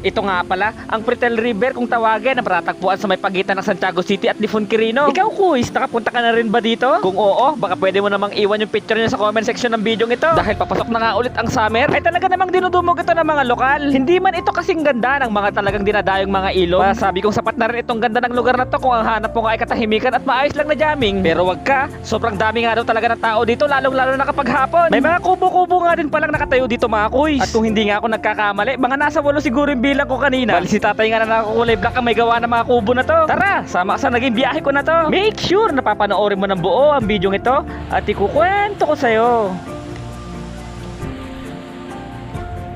Ito nga pala, ang Pretel River kung tawagin na matatagpuan sa may pagitan ng Santiago City at Lifon Quirino. Ikaw, Kuis, nakapunta ka na rin ba dito? Kung oo, baka pwede mo namang iwan yung picture niyo sa comment section ng video ito. Dahil papasok na nga ulit ang summer, ay talaga namang dinudumog ito ng mga lokal. Hindi man ito kasing ganda ng mga talagang dinadayong mga ilog. Sabi kong sapat na rin itong ganda ng lugar na to kung ang hanap mo nga ay katahimikan at maayos lang na jamming. Pero wag ka, sobrang dami nga daw talaga ng tao dito, lalong-lalo na kapag hapon. May mga kubo-kubo nga din palang nakatayo dito mga Kuis. At kung hindi nga ako nagkakamali, mga nasa 8 siguro yung bilang ko kanina. Bali si tatay nga na nakakulay black ang may gawa ng mga kubo na to. Tara, sama sa naging biyahe ko na to. Make sure na papanoorin mo ng buo ang video ito at ikukwento ko sa'yo.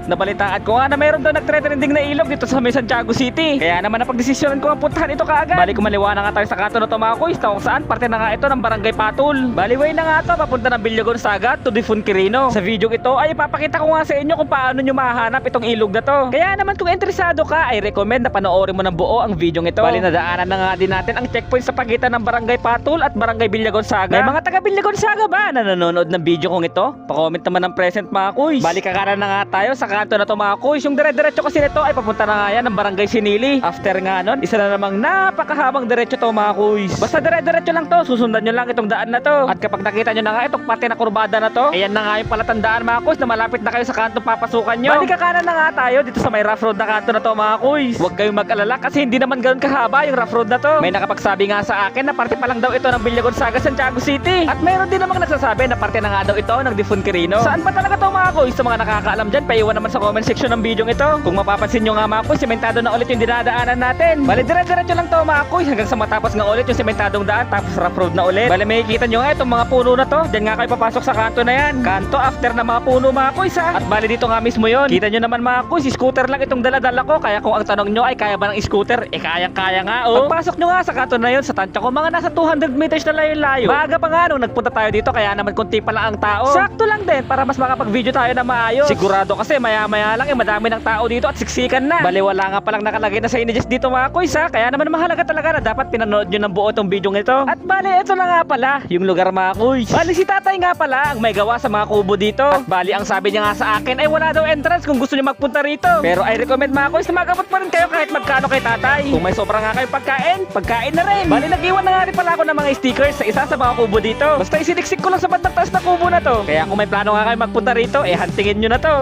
Nabalitaan ko nga na mayroon daw nagtre-trending na ilog dito sa may Santiago City. Kaya naman napagdesisyonan ko ang puntahan ito kaagad. Bali kumaliwa na nga tayo sa kanto na to mga Kuis, kung saan parte na nga ito ng Barangay Patul. Baliway na nga to papunta ng Villa Gonzaga to Lifon Quirino. Sa video ito ay ipapakita ko nga sa inyo kung paano nyo mahanap itong ilog na to. Kaya naman kung interesado ka ay recommend na panoorin mo ng buo ang video ito. Bali nadaanan na nga din natin ang checkpoint sa pagitan ng Barangay Patul at Barangay Villa Gonzaga. May mga taga Villa Gonzaga ba na nanonood ng video kong ito? Pa-comment naman ng present mga Kuis. Bali kakanan na nga tayo sa kanto na to mga Kuis. Yung dire-diretso kasi nito ay papunta na nga yan ng Barangay Sinili. After nga nun, isa na namang napakahabang diretso to mga Kuis. Basta dire-diretso lang to, susundan nyo lang itong daan na to. At kapag nakita nyo na nga itong parte na kurbada na to, ayan na nga yung palatandaan mga Kuis na malapit na kayo sa kantong papasukan nyo. Bali kakanan na nga tayo dito sa may rough road na kanto na to mga Kuis. Huwag kayong mag-alala kasi hindi naman ganoon kahaba yung rough road na to. May nakapagsabi nga sa akin na parte pa lang daw ito ng Villa Gonzaga, Santiago City. At mayroon din namang nagsasabi na parte na nga daw ito ng Lifon Quirino. Saan pa talaga to mga Kuis? Sa mga nakakaalam dyan, paiwan naman sa comment section ng video ito. Kung mapapansin nyo nga mga Kuis, sementado na ulit yung dinadaanan natin. Bali dire-diretso lang to mga Kuis hanggang sa matapos nga ulit yung sementadong daan, tapos rough road na ulit. Bali makikita nyo nga itong mga puno na to. Diyan nga kayo papasok sa kanto na yan. Kanto after na mga puno mga Kuis ha. At bali dito nga mismo yon. Kita nyo naman mga Kuis, scooter lang itong daladala ko. Kaya kung ang tanong nyo ay kaya ba ng scooter, kayang-kaya nga oh. Pagpasok nyo nga sa kanto na yon, sa tansya ko mga nasa 200 meters na layo-layo. Baga pa nga nung nagpunta tayo dito, kaya naman konti pa lang ang tao. Sakto lang din para mas makapag-video tayo na maayos. Sigurado kasi maya-maya lang madami ng tao dito at siksikan na. Bali wala nga palang nakalagay na signage dito mga Kuis ha. Kaya naman mahalaga talaga na dapat pinanood nyo ng buo itong video ito. At bali ito na nga pala yung lugar mga Kuis. Bali si tatay nga pala ang may gawa sa mga kubo dito. At bali ang sabi niya nga sa akin ay wala daw entrance kung gusto niyo magpunta rito. Pero I recommend mga Kuis na magabot pa rin kayo kahit magkano kay tatay. Kung may sobra nga kayong pagkain na rin. Bali nag-iwan na nga rin pala ako ng mga stickers sa isa sa mga kubo dito. Basta isiniksik ko lang sa bandang taas na kubo na to. Kaya kung may plano nga kayo magpunta rito, hantingin nyo na to.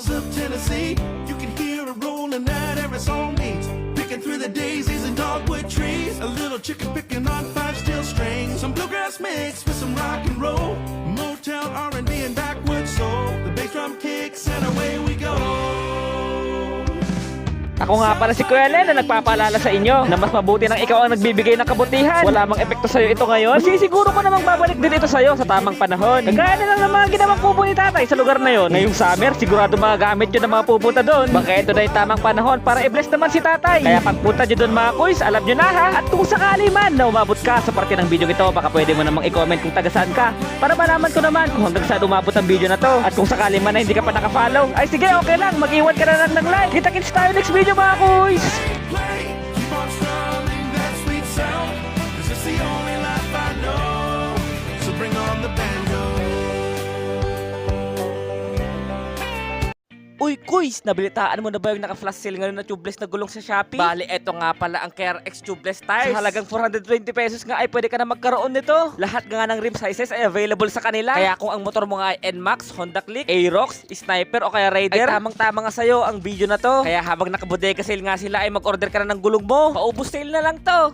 Of Tennessee, you can hear a rolling at every song beats, picking through the daisies and dogwood trees. A little chicken picking on 5 steel strings, some bluegrass mix with some rock and roll, Motown R&B and backwoods soul. The bass drum kicks and away we go. Ako nga pala si Kuya Len na nagpapaalala sa inyo na mas mabuti nang ikaw ang nagbibigay ng kabutihan. Wala mang epekto sa'yo ito ngayon. Masisiguro ko namang babalik din ito sa'yo sa tamang panahon. Kagaya na lang ng mga ginawang kubo ni tatay sa lugar na yon. Ngayong summer, sigurado magagamit yun ng mga pupunta doon. Baka ito na yung tamang panahon para i-bless naman si tatay. Kaya pagpunta nyo doon mga Kuis, alam nyo na ha. At kung sakali man na umabot ka sa parte ng video ito, baka pwede mo namang i-comment kung taga saan ka para malaman ko naman kung hanggang saan umabot ang video na to. At kung sakali man na hindi ka pa nakafollow, ay sige okay lang, mag-iwan ka na lang ng like. Kita-kits tayo next video mga Kuis. Play, keep on strumming that sweet sound, 'cause it's the only life I know. So bring on the banjo. Uy, Kuis! Nabalitaan mo na ba yung naka-flash sale ngayon na tubeless na gulong sa Shopee? Bali, eto nga pala ang KRX tubeless tires. Sa halagang 420 pesos nga ay pwede ka na magkaroon nito. Lahat nga ng rim sizes ay available sa kanila. Kaya kung ang motor mo nga ay NMAX, Honda Click, Aerox, Sniper o kaya Raider, ay tamang-tama nga sa'yo ang video na to. Kaya habang nakabodega sale nga sila ay mag-order ka na ng gulong mo. Paubos sale na lang to.